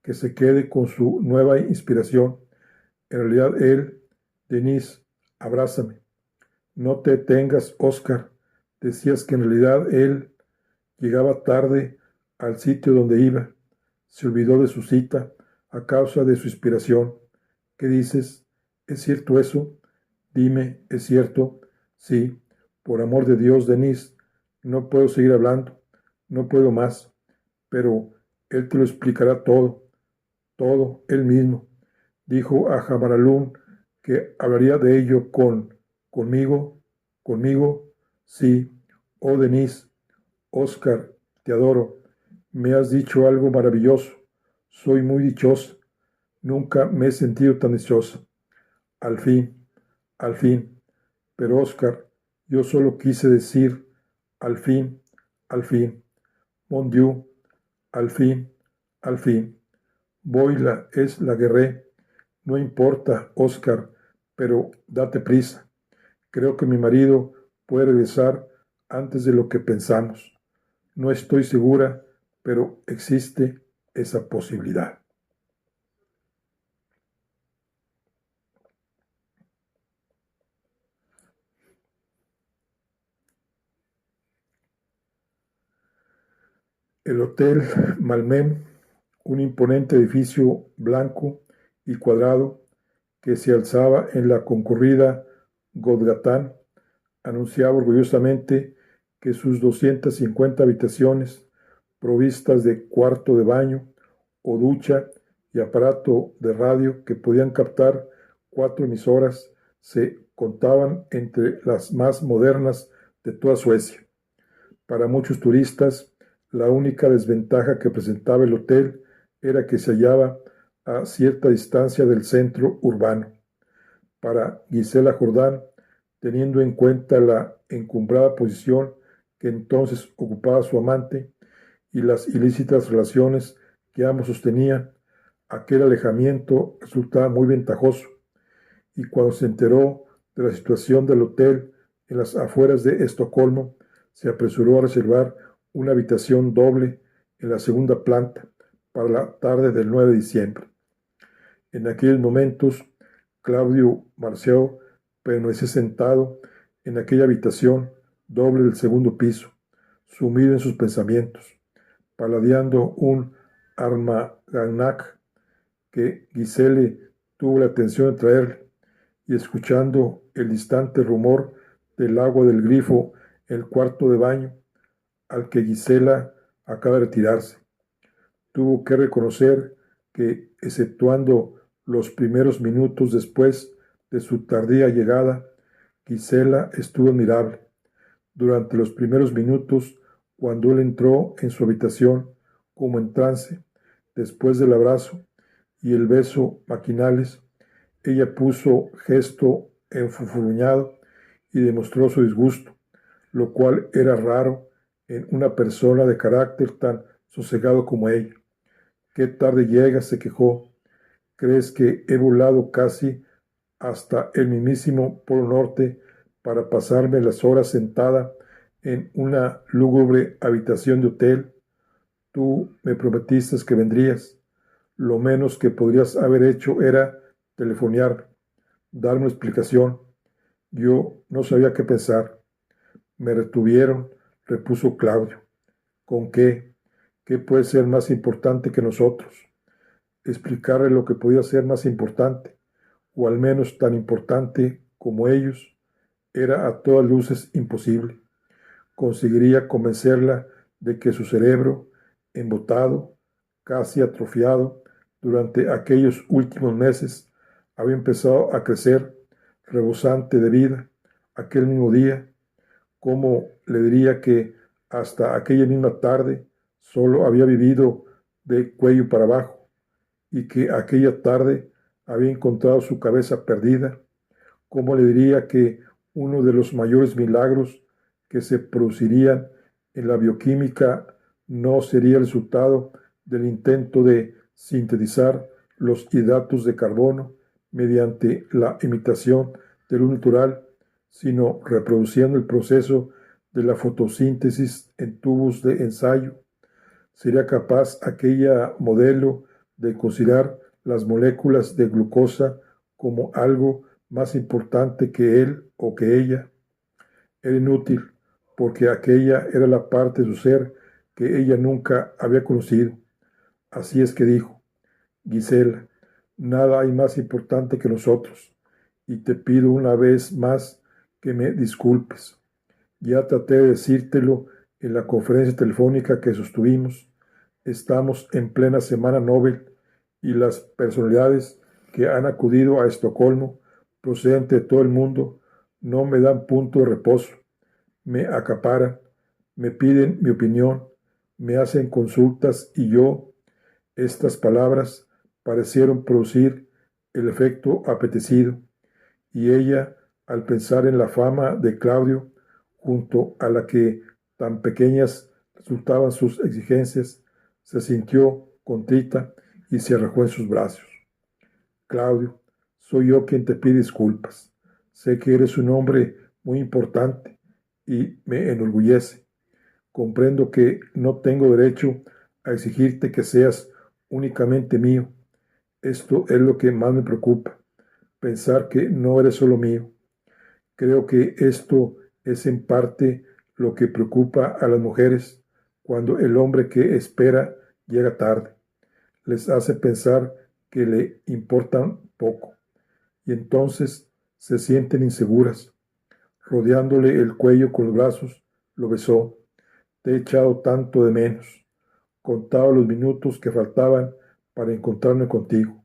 Que se quede con su nueva inspiración. En realidad, él, Denise, abrázame. No te detengas, Oscar. Decías que en realidad él llegaba tarde al sitio donde iba. Se olvidó de su cita a causa de su inspiración. ¿Qué dices? ¿Es cierto eso? Dime, ¿es cierto? Sí, por amor de Dios, Denise, no puedo seguir hablando, no puedo más, pero él te lo explicará todo, él mismo. Dijo a Jamaralún que hablaría de ello conmigo, sí. Oh, Denise, Oscar, te adoro. Me has dicho algo maravilloso. Soy muy dichosa. Nunca me he sentido tan dichosa. Al fin, al fin. Pero Oscar, yo solo quise decir, al fin, al fin. Mon Dieu, al fin, al fin. Boila es la guerré. No importa, Oscar, pero date prisa. Creo que mi marido puede regresar antes de lo que pensamos. No estoy segura, pero existe esa posibilidad. El Hotel Malmen, un imponente edificio blanco y cuadrado que se alzaba en la concurrida Godgatán, anunciaba orgullosamente que sus 250 habitaciones, provistas de cuarto de baño o ducha y aparato de radio que podían captar 4 emisoras, se contaban entre las más modernas de toda Suecia. Para muchos turistas, la única desventaja que presentaba el hotel era que se hallaba a cierta distancia del centro urbano. Para Gisela Jordán, teniendo en cuenta la encumbrada posición que entonces ocupaba su amante y las ilícitas relaciones que ambos sostenían, aquel alejamiento resultaba muy ventajoso, y cuando se enteró de la situación del hotel en las afueras de Estocolmo, se apresuró a reservar una habitación doble en la segunda planta para la tarde del 9 de diciembre. En aquellos momentos, Claudio Marceau permanecía sentado en aquella habitación doble del segundo piso, sumido en sus pensamientos, paladeando un armagnac que Gisele tuvo la atención de traerle, y escuchando el distante rumor del agua del grifo en el cuarto de baño al que Gisela acaba de retirarse. Tuvo que reconocer que, exceptuando los primeros minutos después de su tardía llegada, Gisela estuvo admirable. Durante los primeros minutos, cuando él entró en su habitación como en trance, después del abrazo y el beso maquinales, ella puso gesto enfurruñado y demostró su disgusto, lo cual era raro en una persona de carácter tan sosegado como ella. «Qué tarde llegas», se quejó. «¿Crees que he volado casi hasta el mismísimo Polo Norte para pasarme las horas sentada en una lúgubre habitación de hotel? Tú me prometiste que vendrías. Lo menos que podrías haber hecho era telefonearme, darme una explicación. Yo no sabía qué pensar. Me retuvieron», repuso Claudio. «¿Con qué? ¿Qué puede ser más importante que nosotros?» Explicarle lo que podía ser más importante. o al menos tan importante como ellos, era a todas luces imposible. Conseguiría convencerla de que su cerebro, embotado, casi atrofiado, durante aquellos últimos meses, había empezado a crecer, rebosante de vida, aquel mismo día. ¿Cómo le diría que hasta aquella misma tarde solo había vivido de cuello para abajo y que aquella tarde había encontrado su cabeza perdida? ¿Cómo le diría que uno de los mayores milagros que se producirían en la bioquímica no sería el resultado del intento de sintetizar los hidratos de carbono mediante la imitación de luz natural, sino reproduciendo el proceso de la fotosíntesis en tubos de ensayo? ¿Sería capaz aquella modelo de considerar las moléculas de glucosa como algo más importante que él o que ella? Era inútil, porque aquella era la parte de su ser que ella nunca había conocido. Así es que dijo: Gisela, nada hay más importante que nosotros, y te pido una vez más que me disculpes. Ya traté de decírtelo en la conferencia telefónica que sostuvimos. Estamos en plena Semana Nobel y las personalidades que han acudido a Estocolmo, procedente de todo el mundo, no me dan punto de reposo. Me acaparan, me piden mi opinión, me hacen consultas y yo, estas palabras parecieron producir el efecto apetecido, y ella, al pensar en la fama de Claudio, junto a la que tan pequeñas resultaban sus exigencias, se sintió contrita y se arrojó en sus brazos. Claudio, soy yo quien te pide disculpas. Sé que eres un hombre muy importante y me enorgullece. Comprendo que no tengo derecho a exigirte que seas únicamente mío. Esto es lo que más me preocupa, pensar que no eres solo mío. Creo que esto es en parte lo que preocupa a las mujeres cuando el hombre que espera llega tarde. Les hace pensar que le importan poco y entonces se sienten inseguras. Rodeándole el cuello con los brazos, lo besó. Te he echado tanto de menos. Contaba los minutos que faltaban para encontrarme contigo.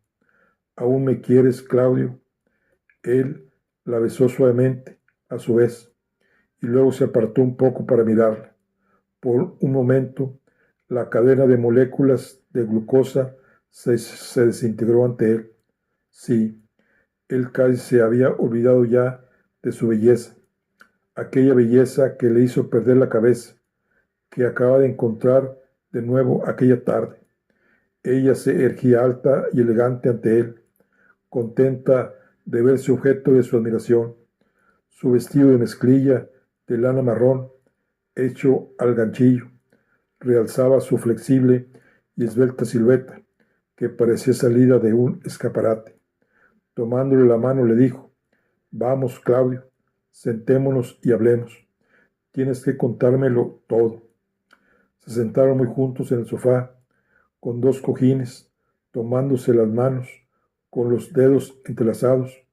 ¿Aún me quieres, Claudio? Él la besó suavemente, a su vez, y luego se apartó un poco para mirarla. Por un momento, la cadena de moléculas de glucosa se desintegró ante él. Sí, él casi se había olvidado ya de su belleza, aquella belleza que le hizo perder la cabeza, que acaba de encontrar de nuevo aquella tarde. Ella se erguía alta y elegante ante él, contenta de verse objeto de su admiración. Su vestido de mezclilla de lana marrón, hecho al ganchillo, realzaba su flexible y esbelta silueta, que parecía salida de un escaparate. Tomándole la mano le dijo: Vamos, Claudio, sentémonos y hablemos. Tienes que contármelo todo. Se sentaron muy juntos en el sofá, con dos cojines, tomándose las manos, con los dedos entrelazados,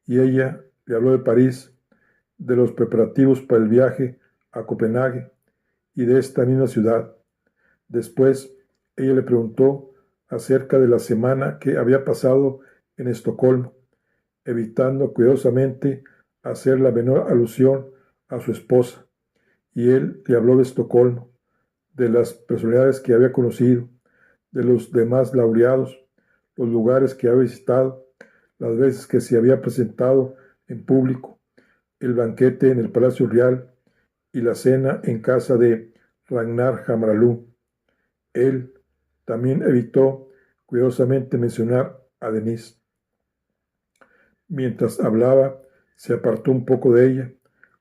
y ella le habló de París, de los preparativos para el viaje a Copenhague y de esta misma ciudad. Después, ella le preguntó acerca de la semana que había pasado en Estocolmo, evitando cuidadosamente hacer la menor alusión a su esposa, y él le habló de Estocolmo, de las personalidades que había conocido, de los demás laureados, los lugares que había visitado, las veces que se había presentado en público, el banquete en el Palacio Real y la cena en casa de Ragnar Hammarlund. Él también evitó cuidadosamente mencionar a Denise. Mientras hablaba, se apartó un poco de ella,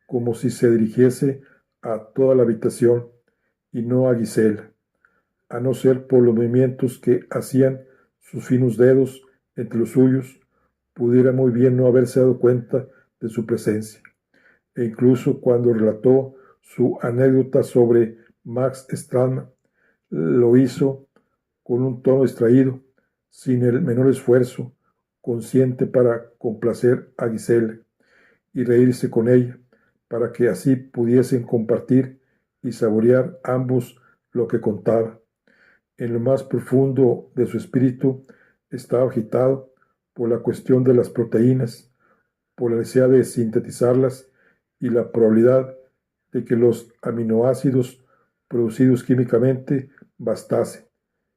como si se dirigiese a toda la habitación y no a Gisela, a no ser por los movimientos que hacían sus finos dedos entre los suyos, pudiera muy bien no haberse dado cuenta de su presencia. E incluso cuando relató su anécdota sobre Max Strandman, lo hizo con un tono distraído, sin el menor esfuerzo, consciente para complacer a Gisela y reírse con ella, para que así pudiesen compartir y saborear ambos lo que contaba. En lo más profundo de su espíritu estaba agitado por la cuestión de las proteínas, por la necesidad de sintetizarlas y la probabilidad de que los aminoácidos producidos químicamente bastasen.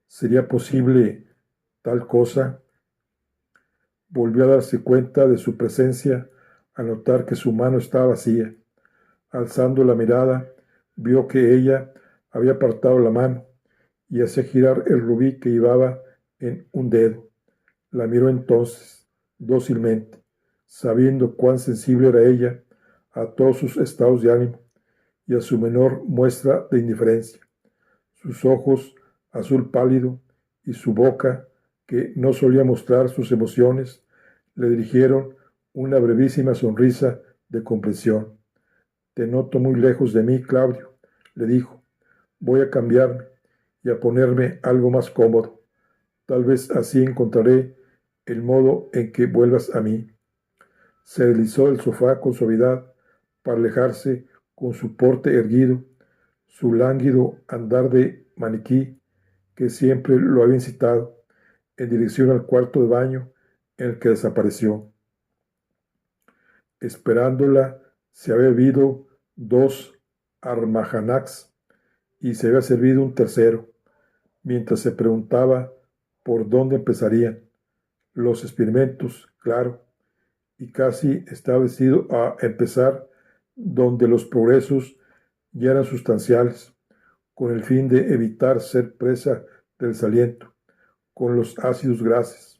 ¿Sería posible tal cosa? Volvió a darse cuenta de su presencia al notar que su mano estaba vacía. Alzando la mirada, vio que ella había apartado la mano y hacía girar el rubí que llevaba en un dedo. La miró entonces, dócilmente, sabiendo cuán sensible era ella a todos sus estados de ánimo y a su menor muestra de indiferencia. Sus ojos, azul pálido, y su boca, que no solía mostrar sus emociones, le dirigieron una brevísima sonrisa de comprensión. Te noto muy lejos de mí, Claudio, le dijo. Voy a cambiarme y a ponerme algo más cómodo. Tal vez así encontraré el modo en que vuelvas a mí. Se deslizó del sofá con suavidad para alejarse con su porte erguido, su lánguido andar de maniquí que siempre lo había incitado, en dirección al cuarto de baño en el que desapareció. Esperándola se había bebido 2 armajanaks y se había servido un tercero, mientras se preguntaba por dónde empezarían los experimentos, claro, y casi estaba decidido a empezar donde los progresos ya eran sustanciales, con el fin de evitar ser presa del desaliento, con los ácidos grasos,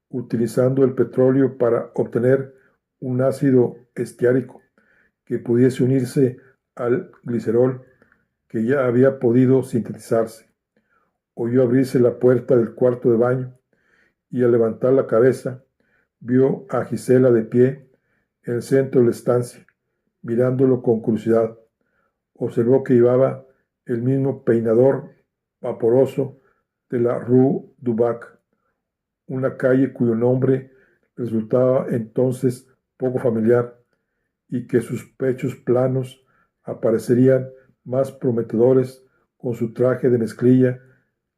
utilizando el petróleo para obtener un ácido estiárico que pudiese unirse al glicerol que ya había podido sintetizarse. Oyó abrirse la puerta del cuarto de baño y al levantar la cabeza vio a Gisela de pie en el centro de la estancia, mirándolo con curiosidad. Observó que llevaba el mismo peinador vaporoso de la Rue du Bac, una calle cuyo nombre resultaba entonces poco familiar, y que sus pechos planos aparecerían más prometedores con su traje de mezclilla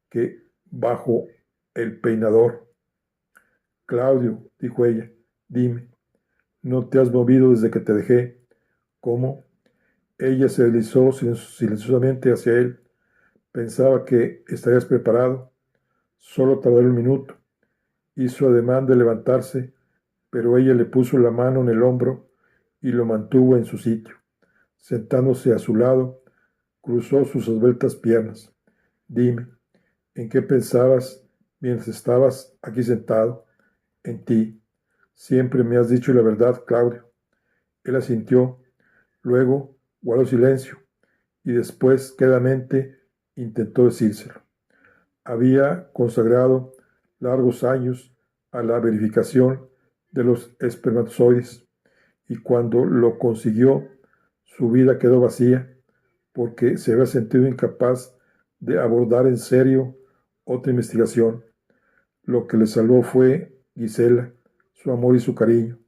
que bajo el peinador. Claudio, dijo ella, dime, ¿no te has movido desde que te dejé? ¿Cómo? Ella se deslizó silenciosamente hacia él. Pensaba que estarías preparado. Solo tardó un minuto. Hizo ademán de levantarse, pero ella le puso la mano en el hombro y lo mantuvo en su sitio. Sentándose a su lado, cruzó sus esbeltas piernas. Dime, ¿en qué pensabas mientras estabas aquí sentado? En ti. Siempre me has dicho la verdad, Claudio. Él asintió, luego guardó silencio y después quedamente intentó decírselo. Había consagrado largos años a la verificación de los espermatozoides y cuando lo consiguió, su vida quedó vacía porque se había sentido incapaz de abordar en serio otra investigación. Lo que le salvó fue Gisela, su amor y su cariño.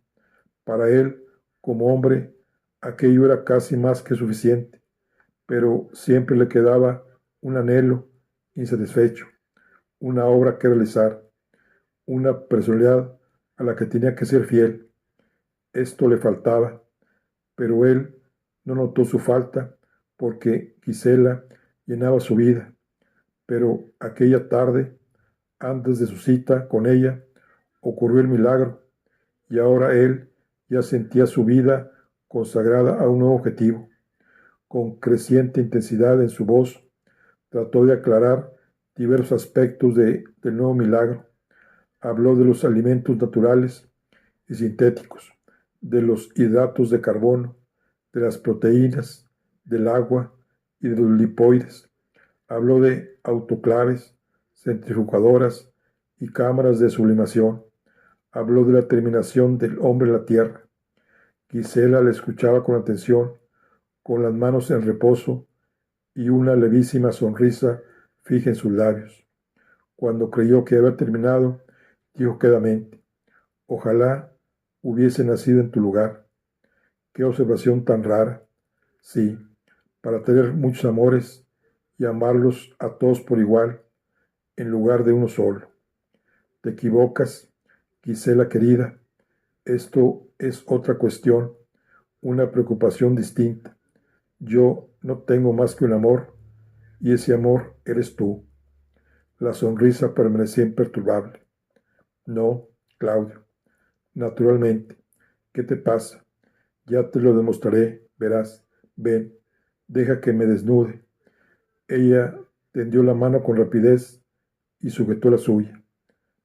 Para él, como hombre, aquello era casi más que suficiente, pero siempre le quedaba un anhelo insatisfecho, una obra que realizar, una personalidad a la que tenía que ser fiel. Esto le faltaba, pero él no notó su falta porque Gisela llenaba su vida. Pero aquella tarde, antes de su cita con ella, ocurrió el milagro y ahora él ya sentía su vida consagrada a un nuevo objetivo. Con creciente intensidad en su voz, trató de aclarar diversos aspectos del nuevo milagro. Habló de los alimentos naturales y sintéticos, de los hidratos de carbono, de las proteínas, del agua y de los lipoides. Habló de autoclaves, centrifugadoras y cámaras de sublimación. Habló de la terminación del hombre en la tierra. Gisela le escuchaba con atención, con las manos en reposo y una levísima sonrisa fija en sus labios. Cuando creyó que había terminado, dijo quedamente: ojalá hubiese nacido en tu lugar. Qué observación tan rara. Sí, para tener muchos amores y amarlos a todos por igual, en lugar de uno solo. Te equivocas, Gisela querida. Esto es otra cuestión, una preocupación distinta. Yo no tengo más que un amor, y ese amor eres tú. La sonrisa permanecía imperturbable. No, Claudio, naturalmente. ¿Qué te pasa? Ya te lo demostraré, verás. Ven, deja que me desnude. Ella tendió la mano con rapidez y sujetó la suya.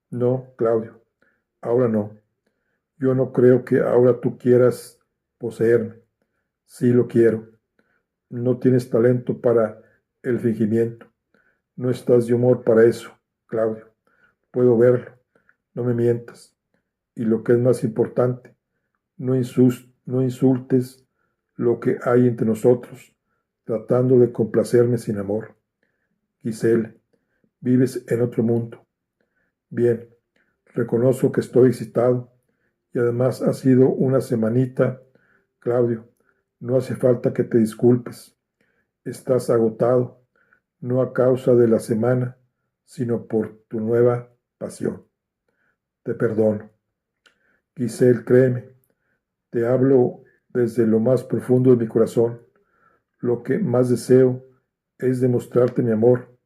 No, Claudio, ahora no. Yo no creo que ahora tú quieras poseerme. Sí lo quiero. No tienes talento para el fingimiento. No estás de humor para eso, Claudio. Puedo verlo. No me mientas. Y lo que es más importante, no insultes lo que hay entre nosotros, tratando de complacerme sin amor. Giselle, vives en otro mundo. Bien, reconozco que estoy excitado y además ha sido una semanita. Claudio, no hace falta que te disculpes. Estás agotado, no a causa de la semana, sino por tu nueva pasión. Te perdono. Giselle, créeme, te hablo desde lo más profundo de mi corazón. Lo que más deseo es demostrarte mi amor,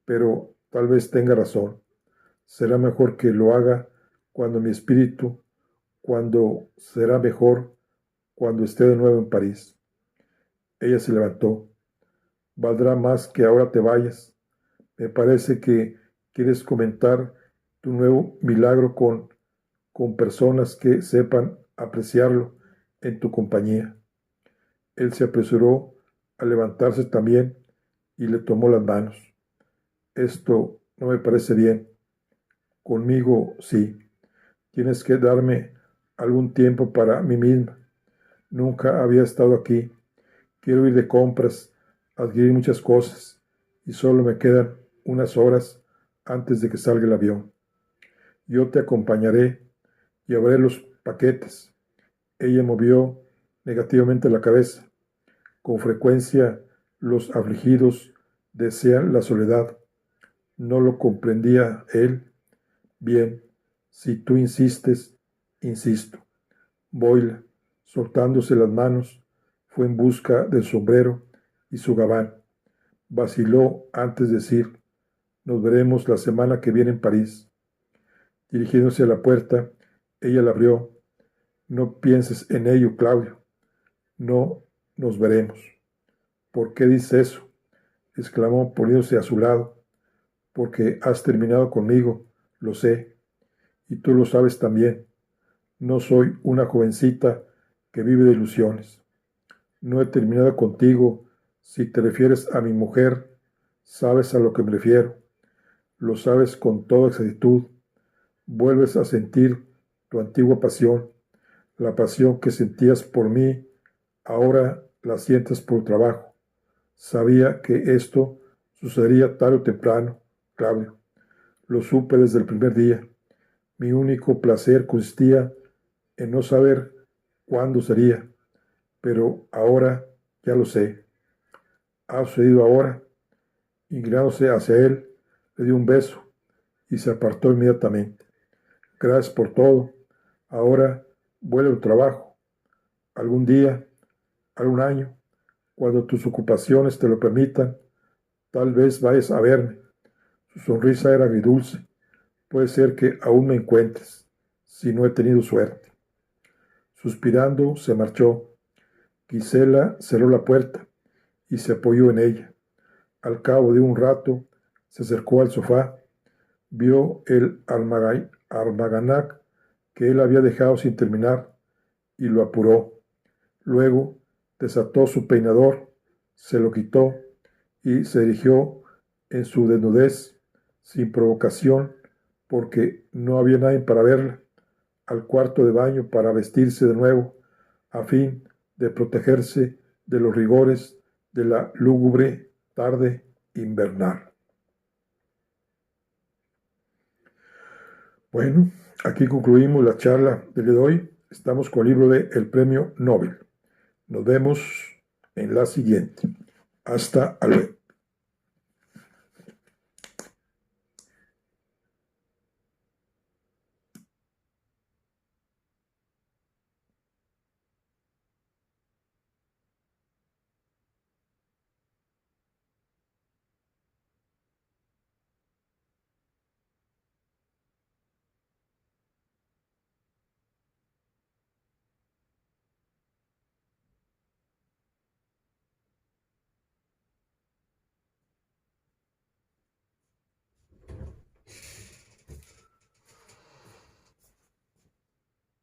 pero tal vez tenga razón. Será mejor que lo haga cuando mi espíritu, cuando será mejor cuando esté de nuevo en París. Ella se levantó. Valdrá más que ahora te vayas. Me parece que quieres comentar tu nuevo milagro con personas que sepan apreciarlo en tu compañía. Él se apresuró a levantarse también y le tomó las manos. Esto no me parece bien. Conmigo sí. Tienes que darme algún tiempo para mí misma. Nunca había estado aquí. Quiero ir de compras, adquirir muchas cosas y solo me quedan unas horas antes de que salga el avión. Yo te acompañaré, llevaré los paquetes. Ella movió negativamente la cabeza. Con frecuencia los afligidos desean la soledad. No lo comprendía él. Bien, si tú insistes, insisto. Boyle, soltándose las manos, fue en busca del sombrero y su gabán. Vaciló antes de decir: nos veremos la semana que viene en París. Dirigiéndose a la puerta, ella la abrió. No pienses en ello, Claudio. No nos veremos. ¿Por qué dices eso? Exclamó poniéndose a su lado. Porque has terminado conmigo, lo sé, y tú lo sabes también. No soy una jovencita que vive de ilusiones. No he terminado contigo. Si te refieres a mi mujer, sabes a lo que me refiero. Lo sabes con toda exactitud. Vuelves a sentir tu antigua pasión, la pasión que sentías por mí, ahora la sientes por trabajo. Sabía que esto sucedería tarde o temprano, Claudio. Lo supe desde el primer día. Mi único placer consistía en no saber cuándo sería, pero ahora ya lo sé. Ha sucedido ahora. Inclinándose hacia él, le dio un beso y se apartó inmediatamente. Gracias por todo. Ahora vuelve al trabajo. Algún día, algún año, cuando tus ocupaciones te lo permitan, tal vez vayas a verme. Su sonrisa era agridulce. Puede ser que aún me encuentres, si no he tenido suerte. Suspirando, se marchó. Gisela cerró la puerta y se apoyó en ella. Al cabo de un rato, se acercó al sofá, vio el almaganac que él había dejado sin terminar y lo apuró. Luego desató su peinador, se lo quitó y se dirigió en su desnudez, sin provocación, porque no había nadie para verla, al cuarto de baño para vestirse de nuevo, a fin de protegerse de los rigores de la lúgubre tarde invernal. Bueno, aquí concluimos la charla del día de hoy. Estamos con el libro de El Premio Nobel. Nos vemos en la siguiente. Hasta luego.